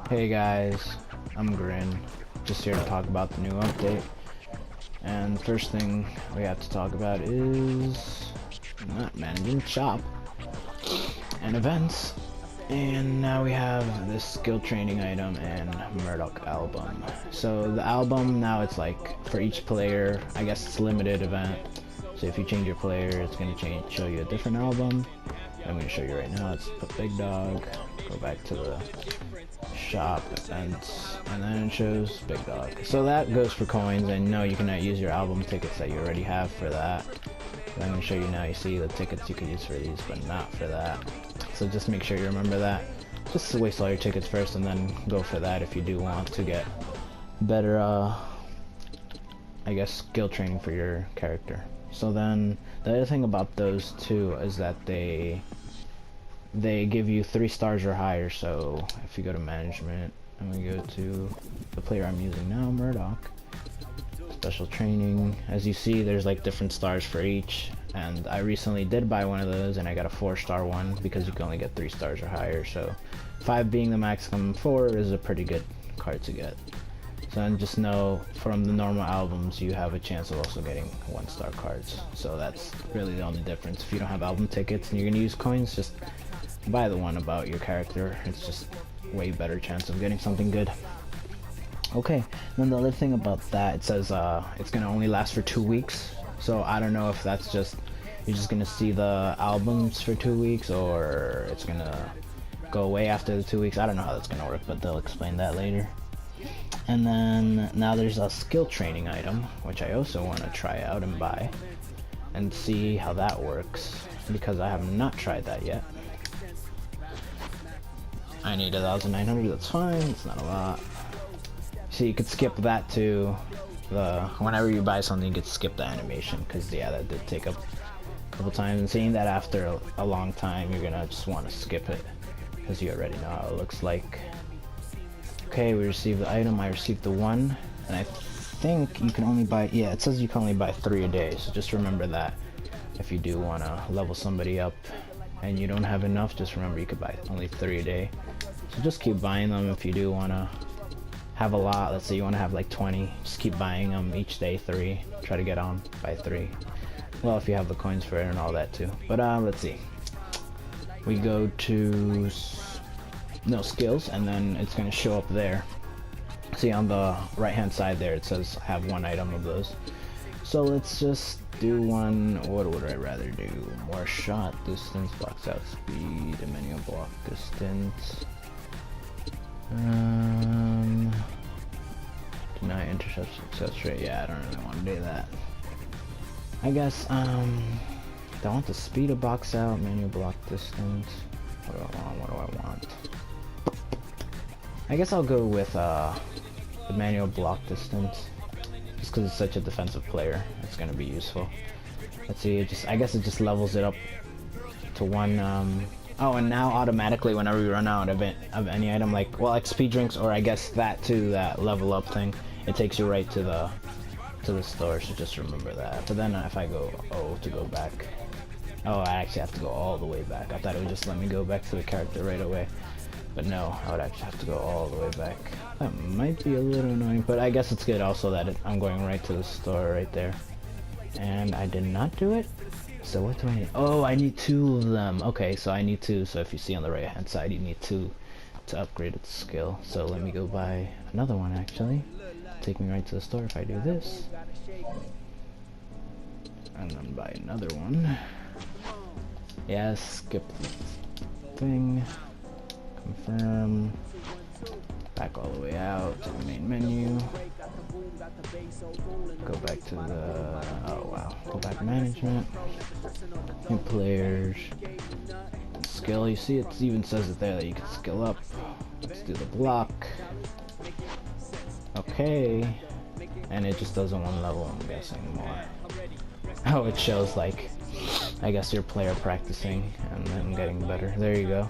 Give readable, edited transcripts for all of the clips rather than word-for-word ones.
Hey guys, I'm Grin, just here to talk about the new update. And the first thing we have to talk about is not managing shop and events. And now we have this skill training item and Murdoch album. So the album now it's like for each player, I guess it's limited event. So if you change your player, it's gonna show you a different album. I'm gonna show you right now. Let's put Big Dog, go back to the shop events, and then it shows Big Dog. So that goes for coins, and no, you cannot use your album tickets that you already have for that. And I'm going to show you now. You see the tickets you can use for these, but not for that. So just make sure you remember that. Just waste all your tickets first, and then go for that if you do want to get better, I guess, skill training for your character. So then the other thing about those two is that they give you 3 stars or higher. So if you go to management and we go to the player I'm using now, Murdoch, special training, as you see there's like different stars for each, and I recently did buy one of those and I got a 4-star one because you can only get 3 stars or higher, so 5 being the maximum, 4 is a pretty good card to get. So then just know from the normal albums you have a chance of also getting 1-star cards, so that's really the only difference. If you don't have album tickets and you're gonna use coins, just buy the one about your character. It's just way better chance of getting something good. Okay, then the other thing about that, it says it's gonna only last for 2 weeks. So I don't know if that's just you're just gonna see the albums for 2 weeks, or it's gonna go away after the 2 weeks. I don't know how that's gonna work, but they'll explain that later. And then now there's a skill training item, which I also want to try out and buy and see how that works, because I have not tried that yet. I need 1,900, that's fine, it's not a lot. So you could skip that to whenever you buy something, you could skip the animation, because yeah, that did take up a couple times, and seeing that after a long time, you're gonna just want to skip it, because you already know how it looks like. Okay, we received the item, I received the 1, and I think you can only buy, yeah, it says you can only buy 3 a day, so just remember that. If you do want to level somebody up and you don't have enough, just remember you could buy only 3 a day. So just keep buying them if you do want to have a lot. Let's say you want to have like 20, just keep buying them each day, 3. Try to get on by 3. Well, if you have the coins for it and all that too. But let's see. We go to no skills, and then it's going to show up there. See on the right hand side there, it says have 1 item of those. So let's just do one. What would I rather do? More shot distance, box out speed, menu block distance. Deny intercept success rate. Yeah, I don't really want to do that. I guess I want the speed of box out, menu block distance. What do I want? What do I want? I guess I'll go with the manual block distance, just because it's such a defensive player. It's gonna be useful. Let's see. I guess it just levels it up to 1. Oh, and now automatically, whenever we run out of any item, like XP drinks, or I guess that too, that level up thing, it takes you right to the store. So just remember that. But then if I go to go back, oh, I actually have to go all the way back. I thought it would just let me go back to the character right away. But no, I would actually have to go all the way back. That might be a little annoying, but I guess it's good also that I'm going right to the store right there. And I did not do it? So what do I need? Oh, I need 2 of them. Okay, so I need 2. So if you see on the right hand side, you need 2 to upgrade its skill. So let me go buy another one actually. Take me right to the store if I do this. And then buy another one. Yes, skip the thing. Confirm. Back all the way out to the main menu. Go back to the, oh wow, go back to management. New players. Skill, you see it even says it there that you can skill up. Let's do the block. Okay. And it just does on 1 level, I'm guessing more. Oh, it shows like, I guess your player practicing and then getting better. There you go.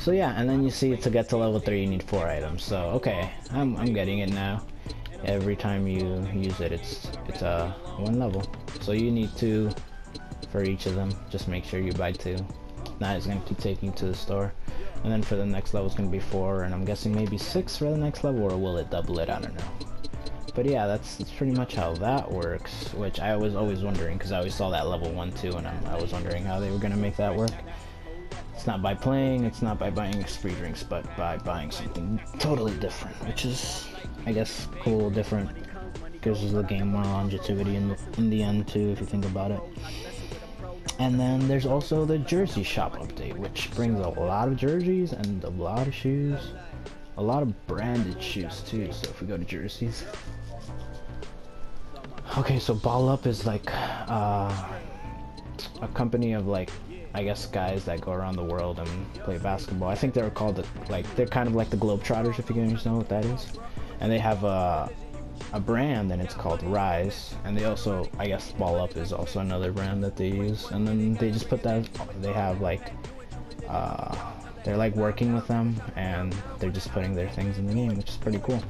So yeah, and then you see to get to level 3 you need 4 items. So okay, I'm getting it now. Every time you use it, it's 1 level. So you need 2 for each of them. Just make sure you buy 2. Now it's going to keep taking you to the store. And then for the next level, it's going to be 4, and I'm guessing maybe 6 for the next level, or will it double it? I don't know. But yeah, that's pretty much how that works, which I was always wondering, because I always saw that level 1, 2, and I was wondering how they were going to make that work. It's not by playing, it's not by buying free drinks, but by buying something totally different, which is, I guess, cool, different. Gives the game more longevity in the end too, if you think about it. And then there's also the jersey shop update, which brings a lot of jerseys and a lot of shoes, a lot of branded shoes too. So if we go to jerseys, okay, so Ball Up is like a company of, like, I guess, guys that go around the world and play basketball. I think they're called they're kind of like the Globetrotters, if you guys know what that is. And they have a brand, and it's called Rise. And they also, I guess, Ball Up is also another brand that they use. And then they just put that, they have like they're like working with them, and they're just putting their things in the game, which is pretty cool.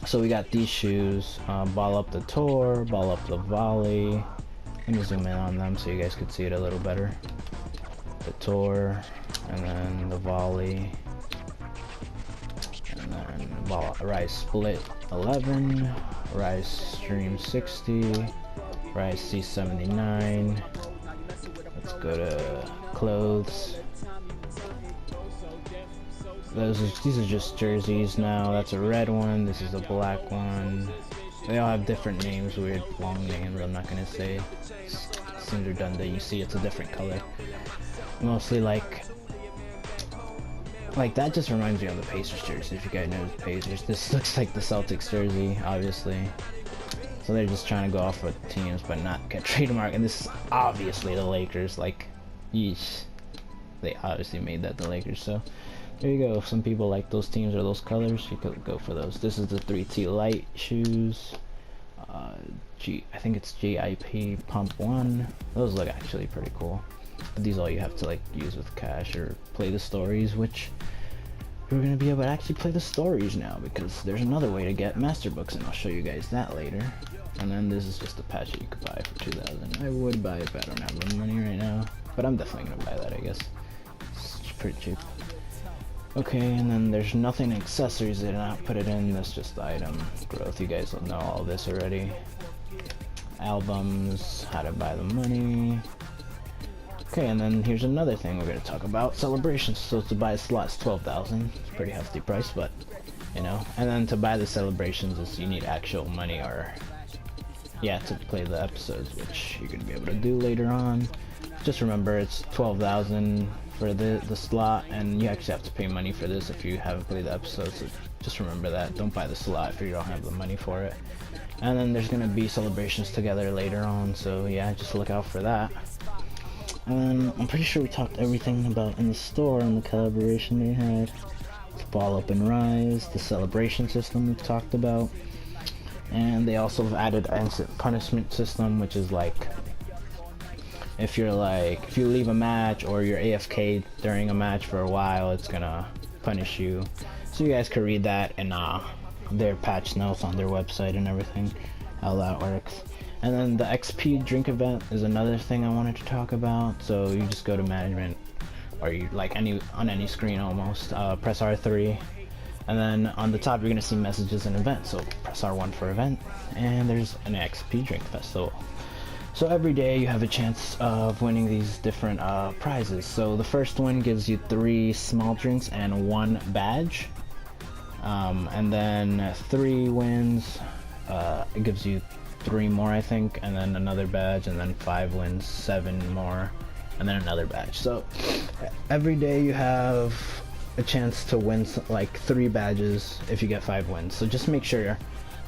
So we got these shoes, Ball Up the Tour, Ball Up the Volley. Let me zoom in on them so you guys could see it a little better. The Tour, and then the Volley, and then Rise Split 11, Rise Stream 60, Rise C79. Let's go to clothes. These are just jerseys now. That's a red one, this is a black one. They all have different names, weird long names I'm not gonna say. Seems redundant. You see it's a different color. Mostly like that just reminds me of the Pacers jersey, if you guys know the Pacers. This looks like the Celtics jersey, obviously. So they're just trying to go off with teams but not get trademark. And this is obviously the Lakers, like, yeesh. They obviously made that the Lakers, so there you go. If some people like those teams or those colors, you could go for those. This is the 3T Light shoes. I think it's GIP Pump 1. Those look actually pretty cool. But these all you have to like use with cash or play the stories, which we're gonna be able to actually play the stories now, because there's another way to get master books, and I'll show you guys that later. And then this is just a patch that you could buy for 2,000. I would buy it if I don't have the money right now, but I'm definitely gonna buy that, I guess. It's pretty cheap. Okay, and then there's nothing accessories, they did not put it in, that's just the item growth. You guys will know all this already. Albums, how to buy the money. Okay, and then here's another thing we're going to talk about, celebrations. So to buy a slot is 12,000, it's a pretty hefty price, but, you know. And then to buy the celebrations is you need actual money, or, yeah, to play the episodes, which you're going to be able to do later on. Just remember, it's 12,000 for the slot, and you actually have to pay money for this if you haven't played the episode, so just remember that. Don't buy the slot if you don't have the money for it. And then there's gonna be celebrations together later on, so yeah, just look out for that. And I'm pretty sure we talked everything about in the store and the collaboration they had. It's Ball Up and Rise, the celebration system we talked about, and they also have added an instant punishment system, which is like, if you leave a match or you're AFK during a match for a while, it's gonna punish you. So you guys can read that in their patch notes on their website and everything, how that works. And then the XP drink event is another thing I wanted to talk about. So you just go to management, or you on any screen almost, press R3, and then on the top you're gonna see messages and events. So press R1 for event, and there's an XP drink festival. So every day you have a chance of winning these different prizes. So the first one gives you 3 small drinks and 1 badge. And then 3 wins, it gives you 3 more, I think, and then another badge, and then 5 wins, 7 more, and then another badge. So every day you have a chance to win like 3 badges if you get 5 wins. So just make sure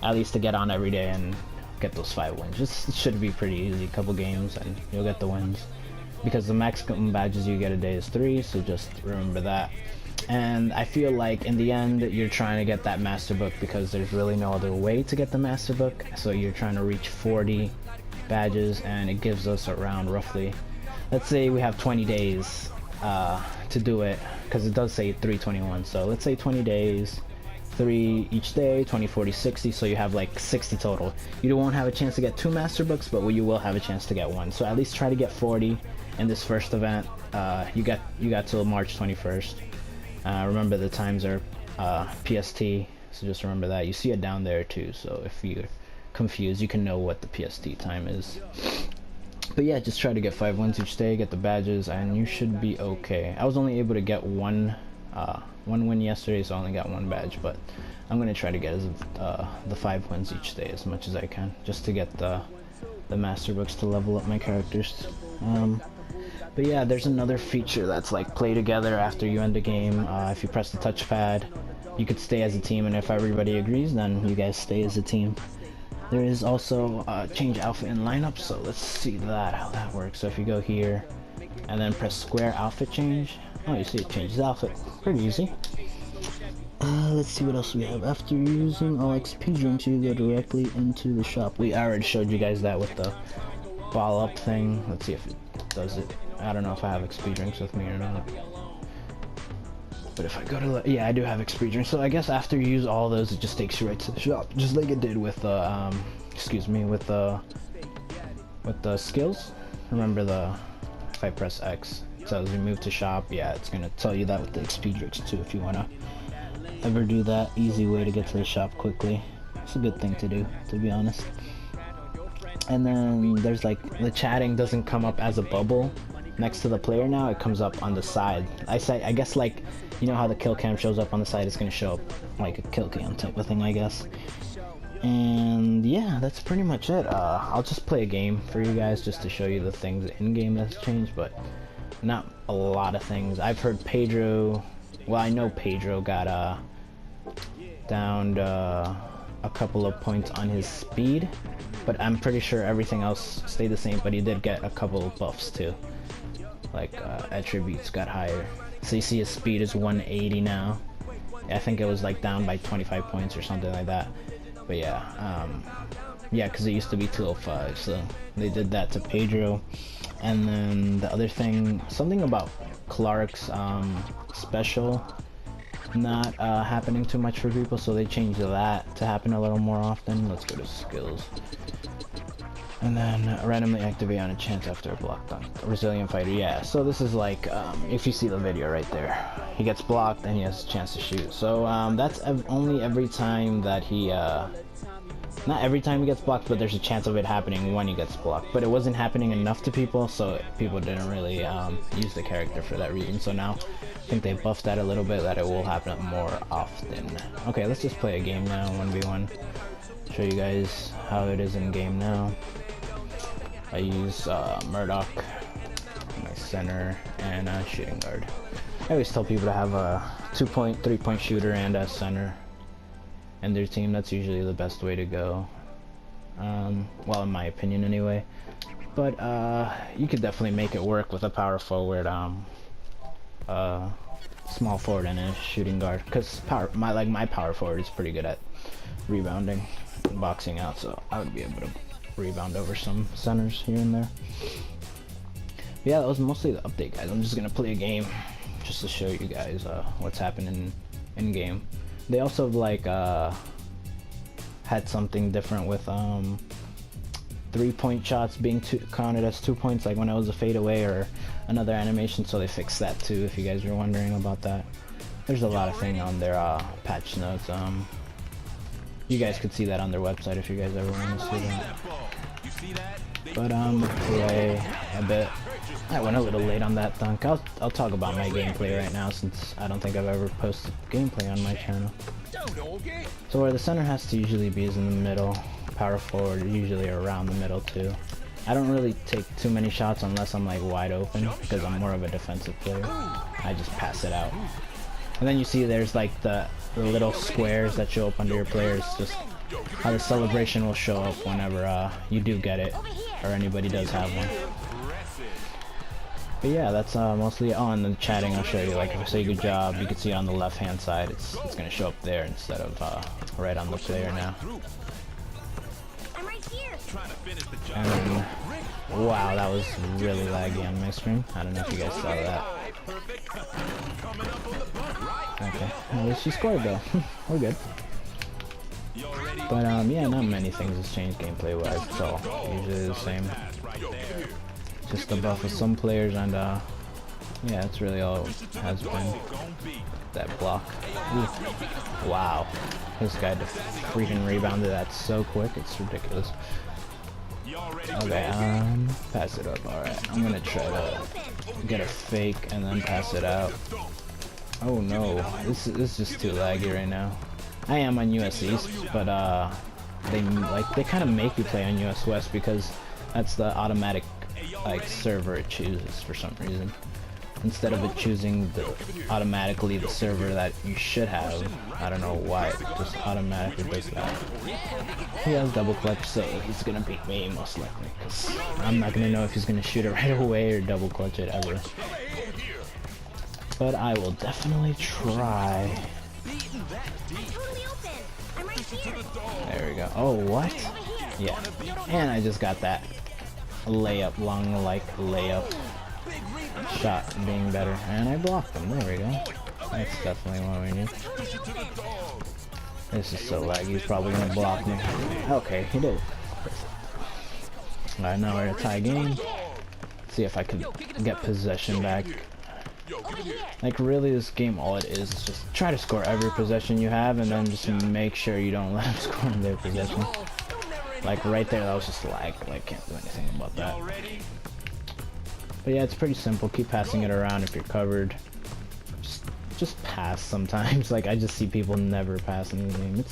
at least to get on every day and get those 5 wins. It should be pretty easy, a couple games and you'll get the wins, because the maximum badges you get a day is 3, so just remember that. And I feel like in the end you're trying to get that master book, because there's really no other way to get the master book. So you're trying to reach 40 badges, and it gives us around roughly, let's say we have 20 days to do it, because it does say 321, so let's say 20 days, 3 each day, 20, 40, 60, so you have like 60 total. You won't have a chance to get 2 master books, but you will have a chance to get 1. So at least try to get 40 in this first event. You got till March 21st. Remember the times are PST, so just remember that. You see it down there too, so if you're confused, you can know what the PST time is. But yeah, just try to get 5 wins each day, get the badges, and you should be okay. I was only able to get one win yesterday, so I only got 1 badge, but I'm gonna try to get the 5 wins each day as much as I can, just to get the master books to level up my characters. But yeah, there's another feature that's like play together after you end the game. If you press the touchpad, you could stay as a team, and if everybody agrees, then you guys stay as a team. There is also change outfit and lineup, so let's see how that works. So if you go here and then press square outfit change, oh, you see it changes outfit. Pretty easy. Let's see what else we have. After using all XP drinks, you go directly into the shop. I already showed you guys that with the ball up thing. Let's see if it does it. I don't know if I have XP drinks with me or not. But if I go to yeah, I do have XP drinks. So I guess after you use all those, it just takes you right to the shop, just like it did with with the skills. Remember if I press X, it tells you move to shop. Yeah, it's gonna tell you that with the XP drinks too, if you wanna ever do that. Easy way to get to the shop quickly. It's a good thing to do, to be honest. And then there's like the chatting doesn't come up as a bubble next to the player now, it comes up on the side. I guess like, you know how the kill cam shows up on the side, it's gonna show up like a kill cam type of thing, I guess. And yeah, that's pretty much it. I'll just play a game for you guys just to show you the things in game that's changed, but not a lot of things. I've heard Pedro, well, I know Pedro got downed a couple of points on his speed, but I'm pretty sure everything else stayed the same, but he did get a couple of buffs too. Like attributes got higher. So you see his speed is 180 now. I think it was like down by 25 points or something like that. But yeah, yeah, because it used to be 205, so they did that to Pedro. And then the other thing, something about Clark's special not happening too much for people, so they changed that to happen a little more often. Let's go to skills. And then randomly activate on a chance after a block dunk. Resilient fighter, yeah. So this is like, if you see the video right there, he gets blocked and he has a chance to shoot. So that's only every time that he, not every time he gets blocked, but there's a chance of it happening when he gets blocked. But it wasn't happening enough to people, so people didn't really use the character for that reason. So now I think they buffed that a little bit, that it will happen more often. Okay, let's just play a game now, 1v1. Show you guys how it is in game now. I use Murdoch, my center, and a shooting guard. I always tell people to have a 2-point, 3-point shooter and a center in their team. That's usually the best way to go. Well, in my opinion anyway. But you could definitely make it work with a power forward, small forward, and a shooting guard. Because my power forward is pretty good at rebounding and boxing out, so I would be able to rebound over some centers here and there. But yeah, that was mostly the update, guys. I'm just gonna play a game just to show you guys what's happening in game. They also like had something different with 3-point shots being counted as 2 points, like when it was a fadeaway or another animation, so they fixed that too, if you guys were wondering about that. There's a lot of things on their patch notes. You guys could see that on their website if you guys ever want to see that. But play a bit. I went a little late on that dunk. I'll talk about my gameplay right now, since I don't think I've ever posted gameplay on my channel. So where the center has to usually be is in the middle. Power forward usually around the middle too. I don't really take too many shots unless I'm like wide open, because I'm more of a defensive player. I just pass it out. And then you see there's like the little squares that show up under your players, just how the celebration will show up whenever you do get it, or anybody does have one. But yeah, that's mostly on the chatting. I'll show you, like if I say good job, you can see on the left hand side it's gonna show up there instead of right on the player now. And then, wow, that was really laggy on my screen. I don't know if you guys saw that. Okay. At least she scored though. We're good. But yeah, not many things has changed gameplay-wise. It's all usually the same. Just the buff of some players, and yeah, that's really all it has been. That block. Ooh. Wow. This guy freaking rebounded that so quick, it's ridiculous. Okay, pass it up. Alright, I'm gonna try to get a fake and then pass it out. Oh no, this is just too laggy right now. I am on US East, but they kind of make you play on US West because that's the automatic server it chooses for some reason. Instead of it choosing automatically the server that you should have. I don't know why it just automatically does that. He has double clutch, so he's gonna beat me most likely, because I'm not gonna know if he's gonna shoot it right away or double clutch it ever. But I will definitely try. There we go. Oh, what? Yeah. And I just got that layup, long layup shot being better. And I blocked him. There we go. That's definitely what we need. This is so laggy. He's probably going to block me. Okay, he did. Alright, now we're in a tie game. See if I can get possession back. Like, really, this game, all it is just try to score every possession you have, and then just make sure you don't let them score in their possession. Like, right there, that was just lag. Like, can't do anything about that. But yeah, it's pretty simple. Keep passing it around if you're covered. Just pass sometimes. Like, I just see people never pass in the game.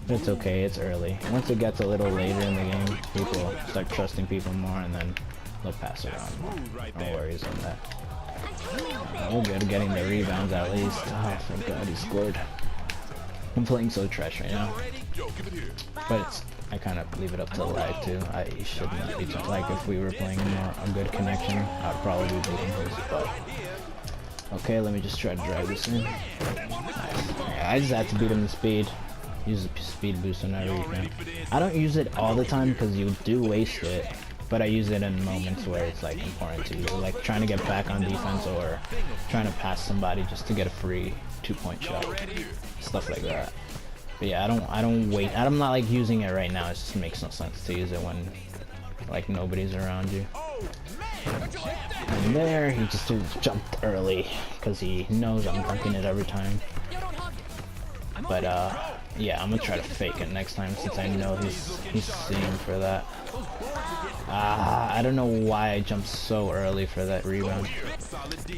It's okay, it's early. Once it gets a little later in the game, people start trusting people more, and then they'll pass around more. No worries on that. We're good at getting the rebounds at least. Oh, thank God he scored. I'm playing so trash right now. But I kind of leave it up to the lag too. I should not be like, if we were playing a good connection, I'd probably be beating his. But okay, let me just try to drive this in. Nice. Yeah, I just had to beat him in speed. Use the speed boost whenever you can. I don't use it all the time because you do waste it. But I use it in moments where it's like important to you, like trying to get back on defense or trying to pass somebody just to get a free 2-point shot, stuff like that. But yeah, I don't wait. I'm not like using it right now. It just makes no sense to use it when like nobody's around you. And there, he just jumped early because he knows I'm dunking it every time. But yeah, I'm gonna try to fake it next time since I know he's seeing for that. I don't know why I jumped so early for that rebound.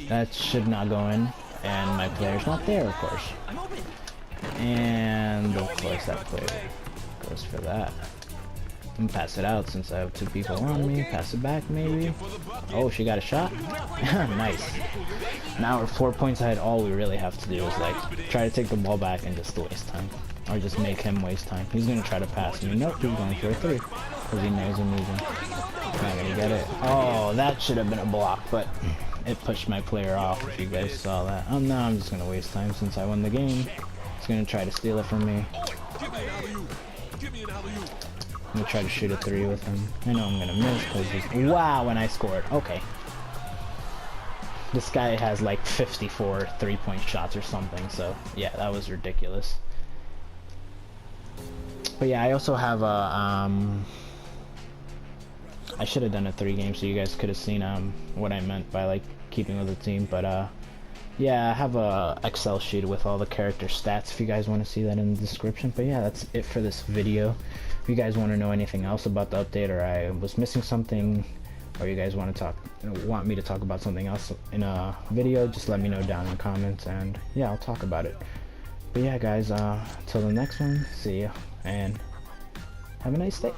That should not go in, and my player's not there, of course. And of course that player goes for that. I'm gonna pass it out since I have two people on me. Pass it back, maybe. Oh, she got a shot. Nice. Now we're 4 points ahead. All we really have to do is like try to take the ball back and just waste time, or just make him waste time. He's gonna try to pass me. Nope, he's going for a 3 because he knows I'm moving. Not gonna get it. Oh, that should have been a block, but it pushed my player off. If you guys saw that. Now I'm just gonna waste time since I won the game. He's gonna try to steal it from me. I'm gonna try to shoot a 3 with him. I know I'm gonna miss because he's... Wow, and I scored. Okay. This guy has like 54 3-point shots or something, so yeah, that was ridiculous. But yeah, I also have a... I should have done a 3 game so you guys could have seen what I meant by like keeping with the team, but yeah, I have a Excel sheet with all the character stats if you guys want to see that in the description. But yeah, that's it for this video. If you guys want to know anything else about the update, or I was missing something, or you guys want me to talk about something else in a video, just let me know down in the comments, and yeah, I'll talk about it. But yeah guys, till the next one, see ya, and have a nice day.